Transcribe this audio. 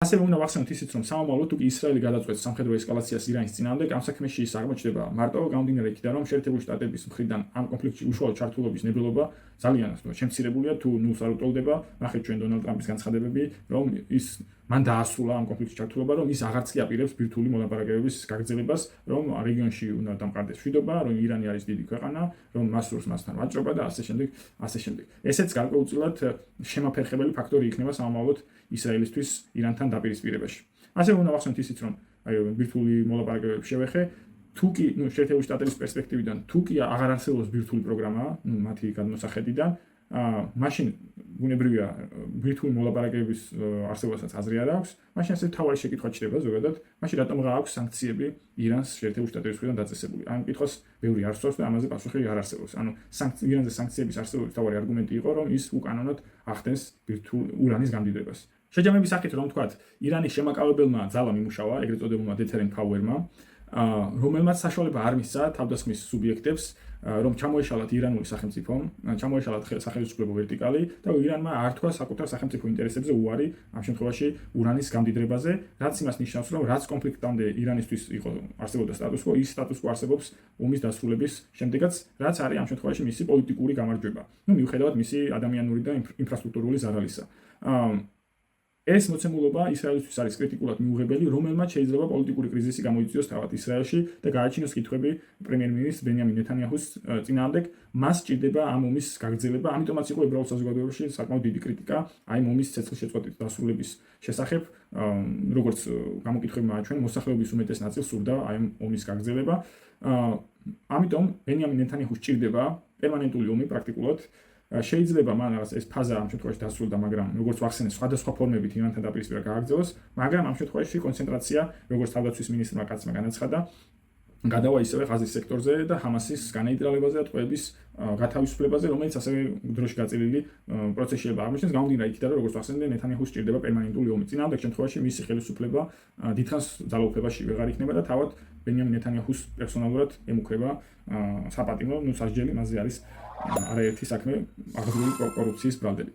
ასევე უნდა ვახსენოთ ისიც, რომ სამომავლოდ თუ კი ისრაელი გადაწყვეტს სამხედრო ესკალაციას ირანის წინააღმდეგ, ამ საქმეში ის აღმოჩნდება მარტო გამომდინარე იქიდან, რომ შეერთებული შტატების მხრიდან ამ კონფლიქტში უშუალო ჩართულობის ნებელობა ძალიან შემცირებულია, თუ ნულს არ უტოლდება. ნახეთ ჩვენ დონალდ ტრამპის განცხადებები, რომ ის მან დაასრულა ამ კონფლიქტში ჩართულობა, რომ ის აღარც კი აპირებს ბირთვული მოლაპარაკებების გაგრძელებას, რომ რეგიონში უნდა დამყარდეს მშვიდობა, რომ ირანი არის დიდი ქვეყანა, რომ მას სურს მასთან ვაჭრობა და ასე შემდეგ, ასე შემდეგ. ესეც გარკვეულწილად შემაფერხებელი ფაქტორი იქნება სამომავლოდ ისრაელისთვის ირანთან დაპირისპირებაში. ასევე უნდა ვახსენოთ ისიც, რომ ბირთვული მოლაპარაკებები შევეხე, თუ კი შეერთებული შტატების პერსპექტივიდან, თუ კი აღარ არსებობს ბირთვული პროგრამა, მათი გადმოსახედიდან, მაშინ ბუნებრივია ბირთვული მოლაპარაკებების არსებობასაც აზრი არ აქვს, მაშინ ასე თავარი შეკითხვა ჩდება ზოგადად, მაშინ რატომღა აქვს სანქციები ირანს შეერთებული შტატების მხრიდან დაწესებული. ამ კითხვას ბევრი არ სწორს და ამაზე პასუხი არ არსებობს. ანუ ირანზე სანქციების არსებობის თავარი არგუმენტი იყო, რომ ის უკანონოდ ახდენს ბირთვულ ურანის გამდიდრებას. შეჯამების სახით რომ ვთქვათ, ირანის შემაკავებელმა ძალამ იმუშავა, ეგრეთ წოდებულმა deterrent power-მა, რომელმაც საშუალება არ მისცა თავდასხმის სუბიექტებს, რომ ჩამოეშალათ ირანული სახელმწიფომ, ჩამოეშალათ სახელმწიფო ვერტიკალი და ირანმა არ თქვა საკუთარ სახელმწიფო ინტერესებზე უარი ამ შემთხვევაში ურანის გამდიდრებაზე, რაც იმას ნიშნავს, რომ რაც კონფლიქტამდე ირანისთვის იყო არსებობდა სტატუს quo, ის სტატუს quo არსებობს ომის დასრულების შემდეგაც, რაც არის ამ შემთხვევაში მისი პოლიტიკური გამარჯვება. მიუხედავად მისი ადამიანური და ინფრასტრუქტურული ზარალისა. ეს მოცემულობა ისრაელისთვის არის კრიტიკულად მიუღებელი, რომელმაც შეიძლება პოლიტიკური კრიზისი გამოიწვიოს თავად ისრაელში და გააჩინოს კითხვები პრემიერ-მინისტრ ბენიამინ ნეთანიაჰუს წინააღმდეგ. მას სჭირდება ამ ომის გაგრძელება, ამიტომაც იყო ებრაულ საზოგადოებაში საკმაოდ დიდი კრიტიკა აი ამ ომის ცეცხლშეწყვეტით დასრულების შესახებ, როგორც გამოკითხვებმა აჩვენ, მოსახლეობის უმეტეს ნაწილს სურდა აი ამ ომის გაგრძელება. ამიტომ ბენიამინ ნეთანიაჰუს სჭირდება პერმანენტული ომი პრაქტიკულად. შეიძლება მან რაღაც ეს ფაზა ამ შემთხვევაში დასრულდა, მაგრამ როგორც ვახსენე, სხვადასხვა ფორმებით ირანთან დაპირისპირება გააგრძელოს, მაგრამ ამ შემთხვევაში კონცენტრაცია, როგორც თავდაცვის მინისტრმა კაცმა განაცხადა, გადავა ისევე ღაზის სექტორზე და ჰამასის განეიტრალებაზე და ტყვეების გათავისუფლებაზე, რომელიც ასევე დროში გაწილილი პროცესშია აღმოჩნდეს, გამომდინარე იქიდან, რომ როგორც ვახსენე, ნეთანიაჰუს სჭირდება პერმანენტული ომი. წინააღმდეგ შემთხვევაში მისი ხელისუფლება დიდხანს ძალაუფლებაში ვეღარ იქნება და თავად ბენიამინ ნეთანიაჰუს პერსონალურად ემუქრება საპატიმრო, სასჯელი მასზე არის არაერთი საქმე, აღზრული კორუფციის ბრალდებით.